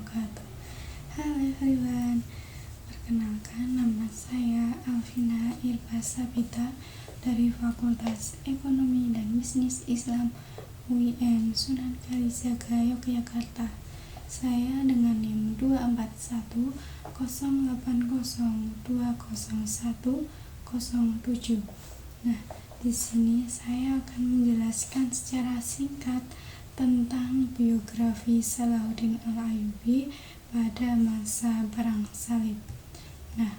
wabarakatuh. Halo everyone, perkenalkan nama saya Alvina Irba Sabita dari Fakultas Ekonomi dan Bisnis Islam UIN Sunan Kalijaga, Yogyakarta. Saya dengan NIM 24108020107. Nah, di sini saya akan menjelaskan secara singkat tentang biografi Salahuddin Al-Ayyubi pada masa Perang Salib. Nah,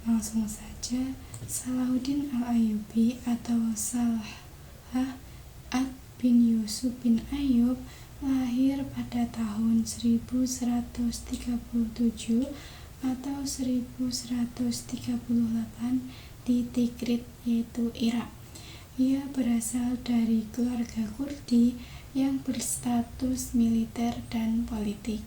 langsung saja. Salahuddin Al-Ayyubi atau Salah ad bin Yusuf bin Ayyub lahir pada tahun 1137 atau 1138 di Tikrit, yaitu Irak. Ia berasal dari keluarga Kurdi yang berstatus militer dan politik.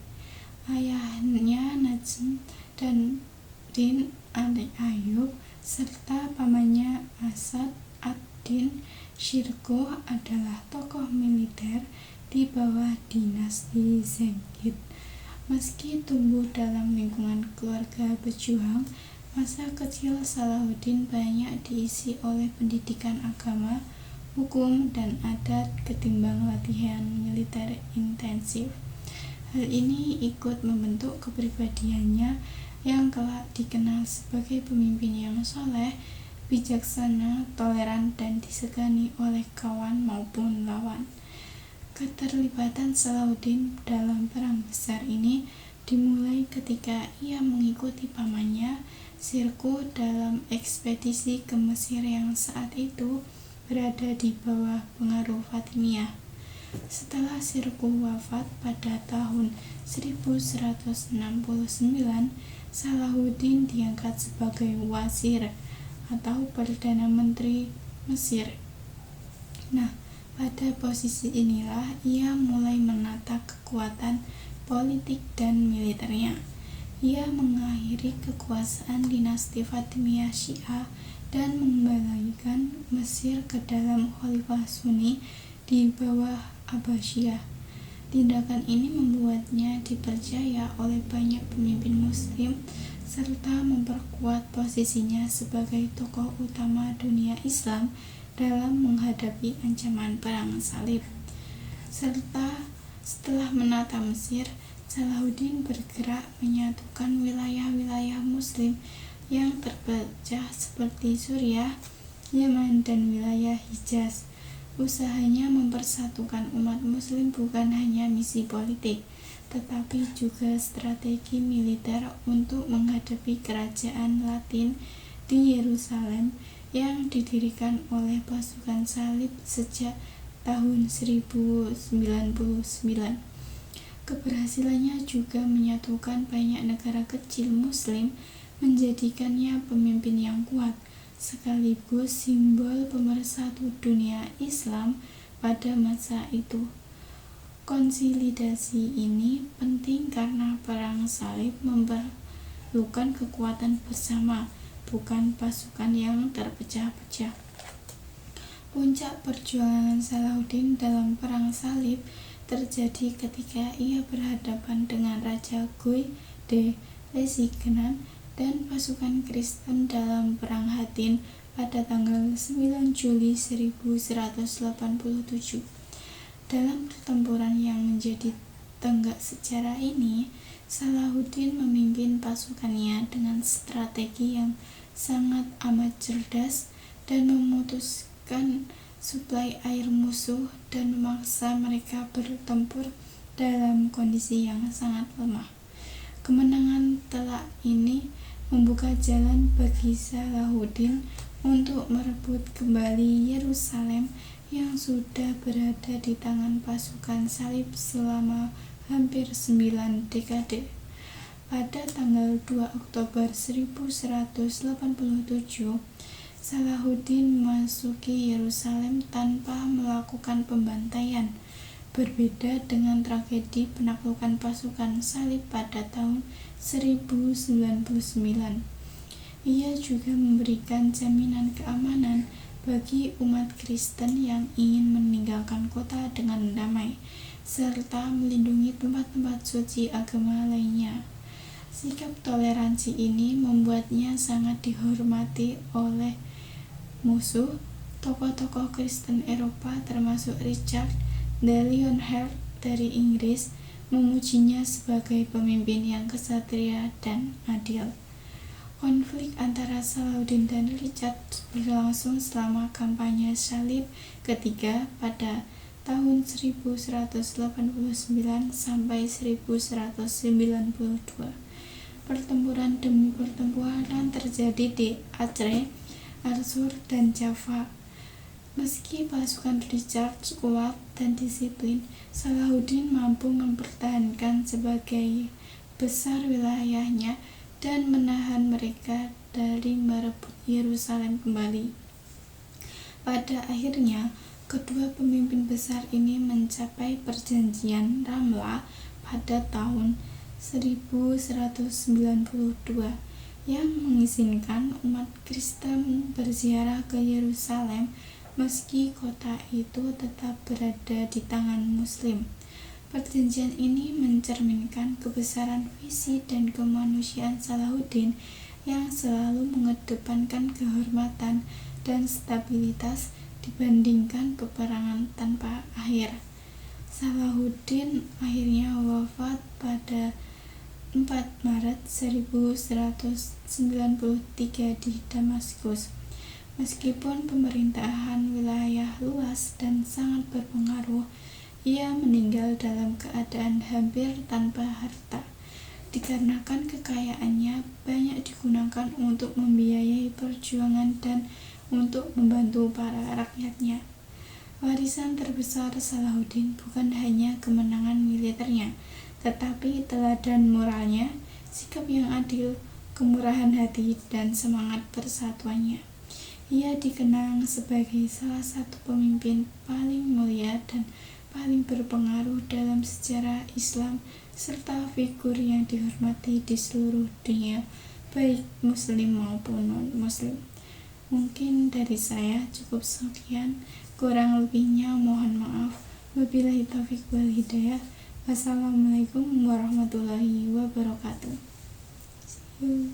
Ayahnya Najm dan Din Al-Ayyub serta pamannya Asad ad-Din Shirkuh adalah tokoh militer di bawah dinasti Zengid. Meski tumbuh dalam lingkungan keluarga pejuang, masa kecil Salahuddin banyak diisi oleh pendidikan agama, hukum, dan adat ketimbang latihan militer intensif. Hal ini ikut membentuk kepribadiannya yang kelak dikenal sebagai pemimpin yang soleh, bijaksana, toleran, dan disegani oleh kawan maupun lawan. Keterlibatan Salahuddin dalam perang besar ini dimulai ketika ia mengikuti pamannya Shirkuh dalam ekspedisi ke Mesir yang saat itu berada di bawah pengaruh Fatimiyah. Setelah Shirkuh wafat pada tahun 1169, Salahuddin diangkat sebagai wazir atau Perdana Menteri Mesir. Nah, pada posisi inilah ia mulai menata kekuatan politik dan militernya. Ia mengakhiri kekuasaan dinasti Fatimiyah Syiah dan mengembalikan Mesir ke dalam Khalifah Sunni di bawah Abbasiyah. Tindakan ini membuatnya dipercaya oleh banyak pemimpin Muslim serta memperkuat posisinya sebagai tokoh utama dunia Islam dalam menghadapi ancaman perang salib. Serta setelah menata Mesir, Salahuddin bergerak menyatukan wilayah-wilayah Muslim yang terpecah seperti Suriah, Yaman, dan wilayah Hijaz. Usahanya mempersatukan umat Muslim bukan hanya misi politik, tetapi juga strategi militer untuk menghadapi kerajaan Latin di Yerusalem yang didirikan oleh pasukan salib sejak tahun 1099. Keberhasilannya juga menyatukan banyak negara kecil Muslim, menjadikannya pemimpin yang kuat, sekaligus simbol pemersatu dunia Islam pada masa itu. Konsolidasi ini penting karena perang salib memerlukan kekuatan bersama, bukan pasukan yang terpecah-pecah. Puncak perjuangan Salahuddin dalam perang salib terjadi ketika ia berhadapan dengan Raja Guy de Lusignan dan pasukan Kristen dalam perang Hattin pada tanggal 9 Juli 1187. Dalam pertempuran yang menjadi tonggak sejarah ini, Salahuddin memimpin pasukannya dengan strategi yang sangat amat cerdas dan memutuskan suplai air musuh dan memaksa mereka bertempur dalam kondisi yang sangat lemah. Kemenangan telak ini membuka jalan bagi Salahuddin untuk merebut kembali Yerusalem yang sudah berada di tangan pasukan salib selama hampir 9 dekade. Pada tanggal 2 Oktober 1187, Salahuddin memasuki Yerusalem tanpa melakukan pembantaian, berbeda dengan tragedi penaklukan pasukan salib pada tahun 1099. Ia juga memberikan jaminan keamanan bagi umat Kristen yang ingin meninggalkan kota dengan damai. serta melindungi tempat-tempat suci agama lainnya. Sikap toleransi ini membuatnya sangat dihormati oleh musuh tokoh-tokoh Kristen Eropa termasuk Richard de Lionheart dari Inggris memujinya sebagai pemimpin yang kesatria dan adil. Konflik antara Salahuddin dan Richard berlangsung selama kampanye salib ketiga pada tahun 1189 sampai 1192. Pertempuran demi pertempuran terjadi di Acre, Arthur, dan Java. Meski pasukan Richard kuat dan disiplin, Salahuddin mampu mempertahankan sebagai besar wilayahnya dan menahan mereka dari merebut Yerusalem kembali. Pada akhirnya, kedua pemimpin besar ini mencapai perjanjian Ramla pada tahun 1192 yang mengizinkan umat Kristen berziarah ke Yerusalem meski kota itu tetap berada di tangan Muslim. Perjanjian ini mencerminkan kebesaran visi dan kemanusiaan Salahuddin yang selalu mengedepankan kehormatan dan stabilitas dibandingkan peperangan tanpa akhir. Salahuddin akhirnya wafat pada 4 Maret 1193 di Damaskus. Meskipun pemerintahan wilayah luas dan sangat berpengaruh, ia meninggal dalam keadaan hampir tanpa harta, dikarenakan kekayaannya banyak digunakan untuk membiayai perjuangan dan untuk membantu para rakyatnya. Warisan terbesar Salahuddin bukan hanya kemenangan militernya, tetapi teladan moralnya, sikap yang adil, kemurahan hati, dan semangat persatuannya. Ia dikenang sebagai salah satu pemimpin paling mulia dan paling berpengaruh dalam sejarah Islam serta figur yang dihormati di seluruh dunia, baik Muslim maupun non-Muslim. Mungkin dari saya cukup sekian, kurang lebihnya mohon maaf. Wabillahi taufiq wal hidayah. Wassalamualaikum warahmatullahi wabarakatuh. See you.